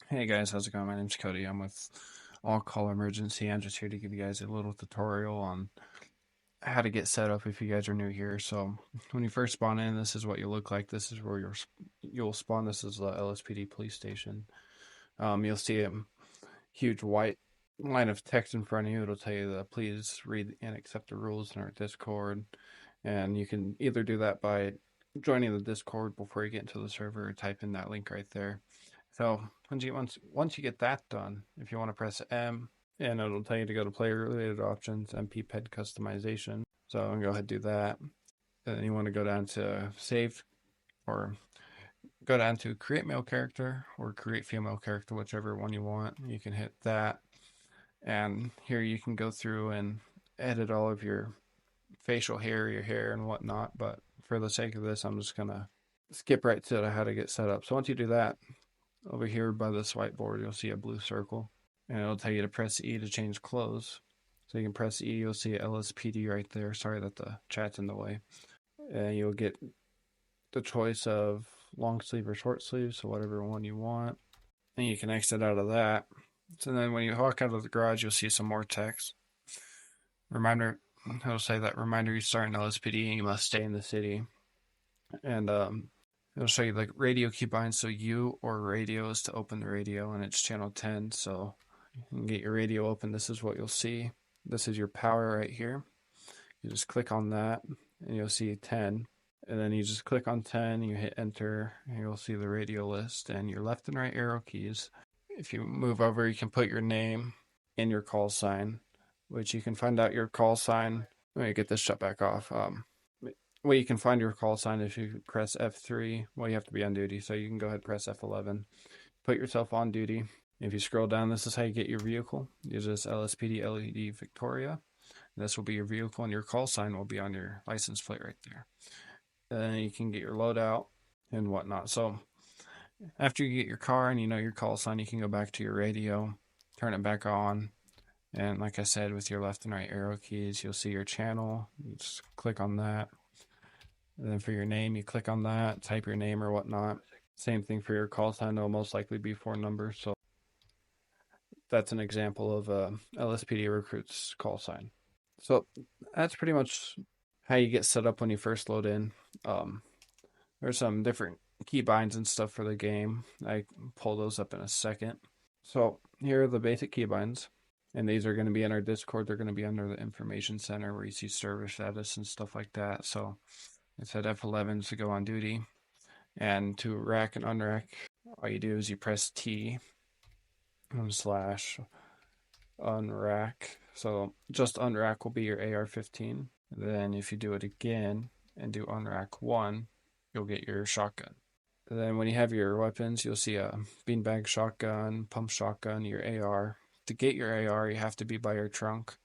Hey guys, how's it going? My name's Cody. I'm with All Call Emergency. I'm just here to give you guys a little tutorial on how to get set up if you guys are new here. So when you first spawn in, this is what you look like. This is where you'll spawn. This is the LSPD police station. You'll see a huge white line of text in front of you. It'll tell you to please read and accept the rules in our Discord. And you can either do that by joining the Discord before you get into the server or type in that link right there. So once you get that done, if you want to press M, and it'll tell you to go to player related options, MPPED customization. So I'm gonna go ahead and do that. And then you want to go down to save or go down to create male character or create female character, whichever one you want. You can hit that. And here you can go through and edit all of your facial hair, your hair, and whatnot. But for the sake of this, I'm just gonna skip right to how to get set up. So once you do that, over here by this whiteboard, you'll see a blue circle, and it'll tell you to press E to change clothes. So you can press E, you'll see LSPD right there. Sorry that the chat's in the way. And you'll get the choice of long sleeve or short sleeve, so whatever one you want. And you can exit out of that. So then when you walk out of the garage, you'll see some more text. Reminder, it'll say that reminder you start in LSPD and you must stay in the city. And it'll show you like radio keybinds. So U or radio is to open the radio, and it's channel 10. So you can get your radio open. This is what you'll see. This is your power right here. You just click on that and you'll see 10. And then you just click on 10, you hit enter, and you'll see the radio list and your left and right arrow keys. If you move over, you can put your name and your call sign, which you can find out your call sign. Let me get this shut back off. Well, you can find your call sign if you press F3. Well, you have to be on duty, so you can go ahead and press F11. Put yourself on duty. If you scroll down, this is how you get your vehicle. Use this LSPD LED Victoria. This will be your vehicle, and your call sign will be on your license plate right there. Then you can get your loadout and whatnot. So after you get your car and you know your call sign, you can go back to your radio, turn it back on. And like I said, with your left and right arrow keys, you'll see your channel. You just click on that. And then for your name, you click on that, type your name or whatnot. Same thing for your call sign. It'll most likely be 4 numbers. So that's an example of a LSPD recruit's call sign. So that's pretty much how you get set up when you first load in. There's some different keybinds and stuff for the game. I pull those up in a second. So here are the basic keybinds, and these are going to be in our Discord. They're going to be under the information center where you see service status and stuff like that. So it said F11 to go on duty, and to rack and unrack, all you do is you press T / unrack. So just unrack will be your AR-15. Then if you do it again and do unrack 1, you'll get your shotgun. And then when you have your weapons, you'll see a beanbag shotgun, pump shotgun, your AR. To get your AR, you have to be by your trunk,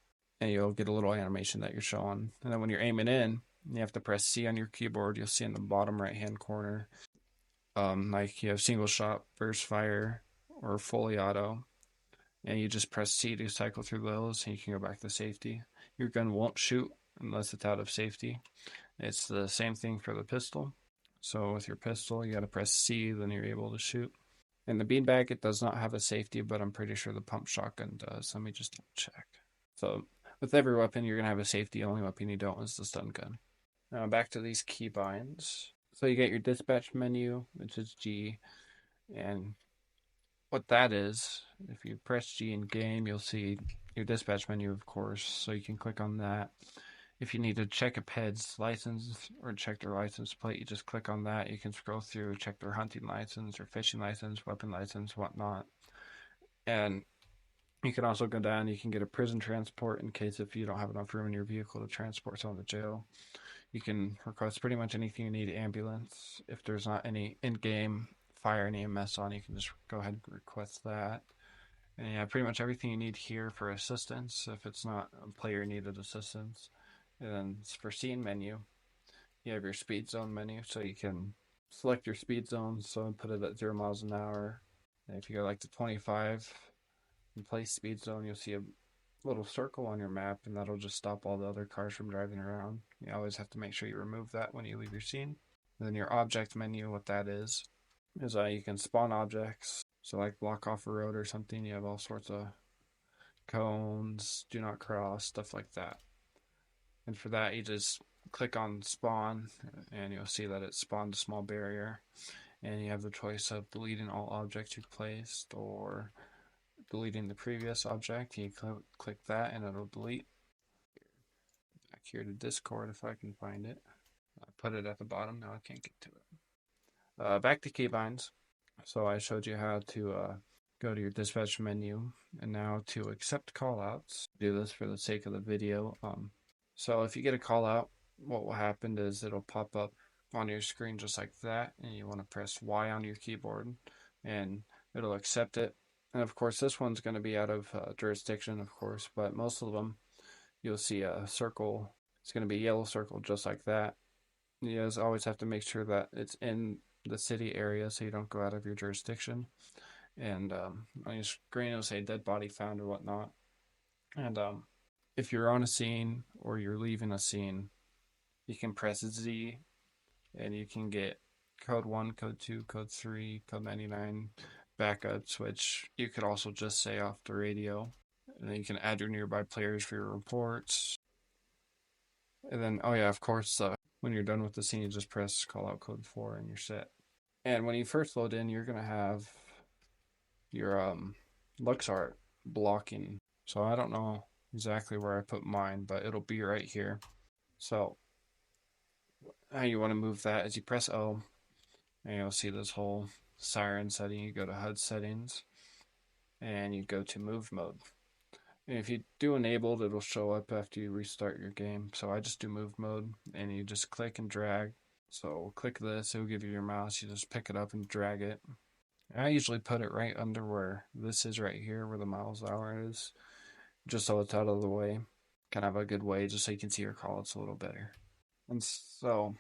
and you'll get a little animation that you're showing. And then when you're aiming in, you have to press C on your keyboard. You'll see in the bottom right-hand corner, like you have single shot, burst fire, or fully auto. And you just press C to cycle through those, and you can go back to safety. Your gun won't shoot unless it's out of safety. It's the same thing for the pistol. So with your pistol, you got to press C, then you're able to shoot. And the beanbag, it does not have a safety, but I'm pretty sure the pump shotgun does. Let me just check. So with every weapon, you're going to have a safety. The only weapon you don't is the stun gun. Now back to these keybinds. So you get your dispatch menu, which is G, and what that is, if you press G in game, you'll see your dispatch menu, of course, so you can click on that. If you need to check a PED's license or check their license plate, you just click on that. You can scroll through, check their hunting license or fishing license, weapon license, whatnot. And you can also go down, you can get a prison transport in case if you don't have enough room in your vehicle to transport someone to jail. You can request pretty much anything you need, ambulance. If there's not any in-game fire and EMS on, you can just go ahead and request that. And yeah, pretty much everything you need here for assistance, if it's not a player needed assistance. And then for scene menu, you have your speed zone menu, so you can select your speed zone, so put it at 0 miles an hour. And if you go like to 25 and place speed zone, you'll see a little circle on your map, and that'll just stop all the other cars from driving around. You always have to make sure you remove that when you leave your scene. And then your object menu, what that is you can spawn objects. So like block off a road or something, you have all sorts of cones, do not cross, stuff like that. And for that, you just click on spawn and you'll see that it spawned a small barrier. And you have the choice of deleting all objects you've placed or deleting the previous object. You click that and it'll delete. Back here to Discord if I can find it. I put it at the bottom, now I can't get to it. Back to keybinds. So I showed you how to go to your dispatch menu and now to accept callouts. Do this for the sake of the video. So if you get a callout, what will happen is it'll pop up on your screen just like that, and you want to press Y on your keyboard and it'll accept it. And of course this one's going to be out of jurisdiction, of course, but most of them you'll see a circle. It's going to be a yellow circle just like that. You guys always have to make sure that it's in the city area so you don't go out of your jurisdiction. And on your screen it'll say dead body found or whatnot. And if you're on a scene or you're leaving a scene, you can press Z and you can get code 1, code 2, code 3, code 99 backups, which you could also just say off the radio. And then you can add your nearby players for your reports. And then, oh yeah, of course, when you're done with the scene, you just press call out code 4 and you're set. And when you first load in, you're going to have your LuxArt blocking. So I don't know exactly where I put mine, but it'll be right here. So how you want to move that is you press O, and you'll see this whole siren setting. You go to HUD settings, and you go to move mode. And if you do enabled, it'll show up after you restart your game. So I just do move mode, and you just click and drag. So click this, it'll give you your mouse. You just pick it up and drag it. I usually put it right under where this is right here, where the miles hour is, just so it's out of the way. Kind of a good way, just so you can see your callouts a little better. And so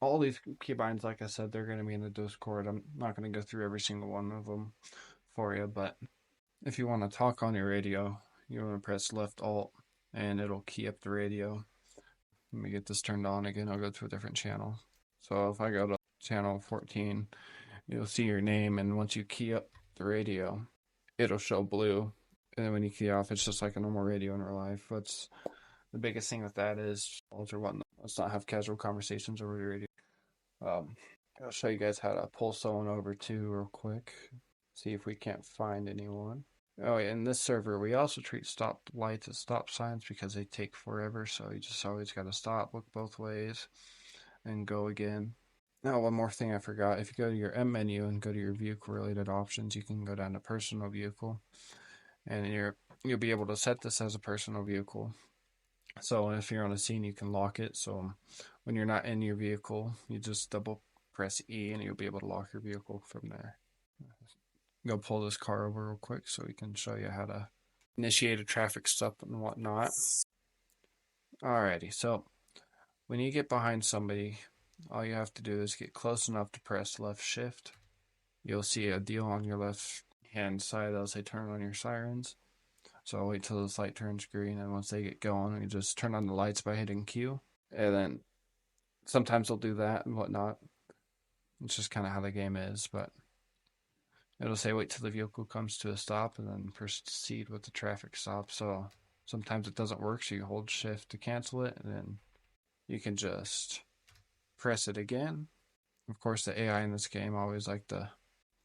all these keybinds, like I said, they're going to be in the Discord. I'm not going to go through every single one of them for you, but if you want to talk on your radio, you want to press left alt and it'll key up the radio. Let me get this turned on again. I'll go to a different channel. So if I go to channel 14, you'll see your name, and once you key up the radio, it'll show blue. And then when you key off, it's just like a normal radio in real life. What's the biggest thing with that is or whatnot. Let's not have casual conversations over the radio. I'll show you guys how to pull someone over too real quick. See if we can't find anyone. Oh, yeah, in this server, we also treat stop lights as stop signs because they take forever. So you just always got to stop, look both ways, and go again. Now, one more thing I forgot. If you go to your M menu and go to your vehicle-related options, you can go down to personal vehicle, and you'll be able to set this as a personal vehicle. So if you're on a scene, you can lock it. So when you're not in your vehicle, you just double press E and you'll be able to lock your vehicle from there. Go pull this car over real quick so we can show you how to initiate a traffic stop and whatnot. Alrighty, so when you get behind somebody, all you have to do is get close enough to press left shift. You'll see a deal on your left hand side that'll say turn on your sirens. So I'll wait till this light turns green, and once they get going, you just turn on the lights by hitting Q. And then sometimes they'll do that and whatnot. It's just kind of how the game is, but it'll say wait till the vehicle comes to a stop and then proceed with the traffic stop. So sometimes it doesn't work, so you hold shift to cancel it, and then you can just press it again. Of course, the AI in this game always like to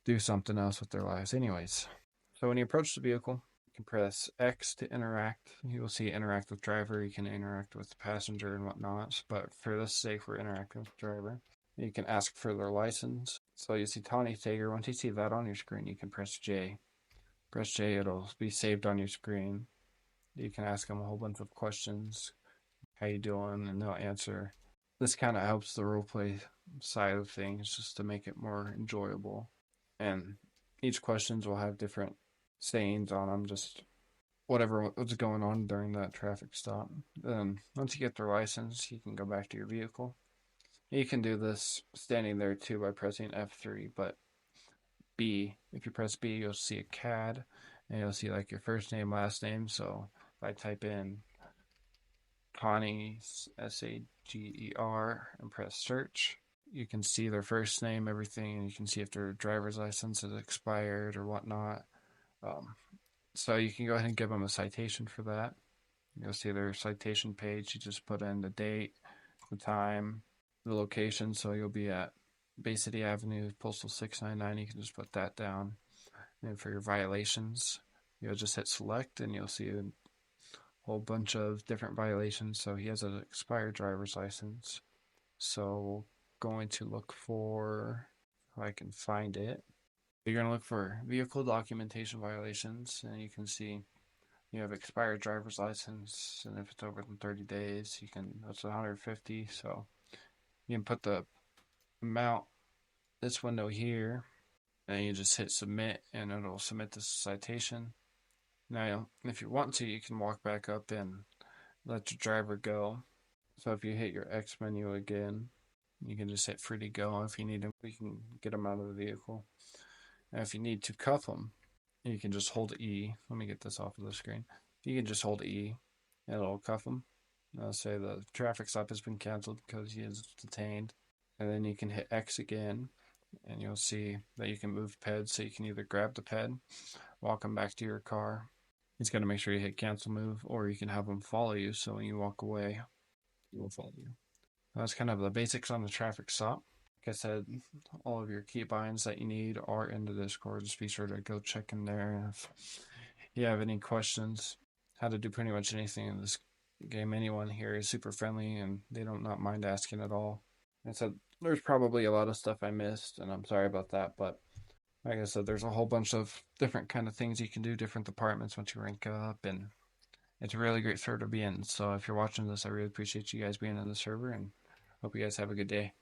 do something else with their lives. Anyways, so when you approach the vehicle, you can press X to interact. You will see interact with driver. You can interact with the passenger and whatnot. But for this sake, we're interacting with driver. You can ask for their license. So you see Tawny Tager. Once you see that on your screen, you can press J. Press J, it'll be saved on your screen. You can ask them a whole bunch of questions. How you doing? And they'll answer. This kind of helps the roleplay side of things just to make it more enjoyable. And each questions will have different sayings on them, just whatever was going on during that traffic stop. Then once you get their license, you can go back to your vehicle. You can do this standing there too by pressing F3, but B, if you press B, you'll see a CAD, and you'll see like your first name, last name. So if I type in Connie, Sager, and press search, you can see their first name, everything, and you can see if their driver's license is expired or whatnot. Um, so you can go ahead and give them a citation for that. You'll see their citation page. You just put in the date, the time, the location. So you'll be at Bay City Avenue, Postal 699. You can just put that down. And for your violations, you'll just hit select and you'll see a whole bunch of different violations. So he has an expired driver's license. So going to look for, if I can find it. You're going to look for vehicle documentation violations, and you can see you have expired driver's license, and if it's over than 30 days, you can, that's 150. So you can put the amount, this window here, and you just hit submit, and it'll submit the citation. Now, if you want to, you can walk back up and let your driver go. So if you hit your X menu again, you can just hit free to go. If you need him, we can get him out of the vehicle. And if you need to cuff him, you can just hold E. Let me get this off of the screen. You can just hold E, and it'll cuff him. I'll say the traffic stop has been canceled because he is detained. And then you can hit X again, and you'll see that you can move ped. So you can either grab the ped, walk him back to your car. He's got to make sure you hit cancel move, or you can have him follow you. So when you walk away, he will follow you. That's kind of the basics on the traffic stop. Like I said, all of your key binds that you need are in the Discord. Just be sure to go check in there. If you have any questions, how to do pretty much anything in this game, anyone here is super friendly and they don't not mind asking at all. I said there's probably a lot of stuff I missed, and I'm sorry about that. But like I said, there's a whole bunch of different kind of things you can do, different departments once you rank up, and it's a really great server to be in. So if you're watching this, I really appreciate you guys being in the server, and hope you guys have a good day.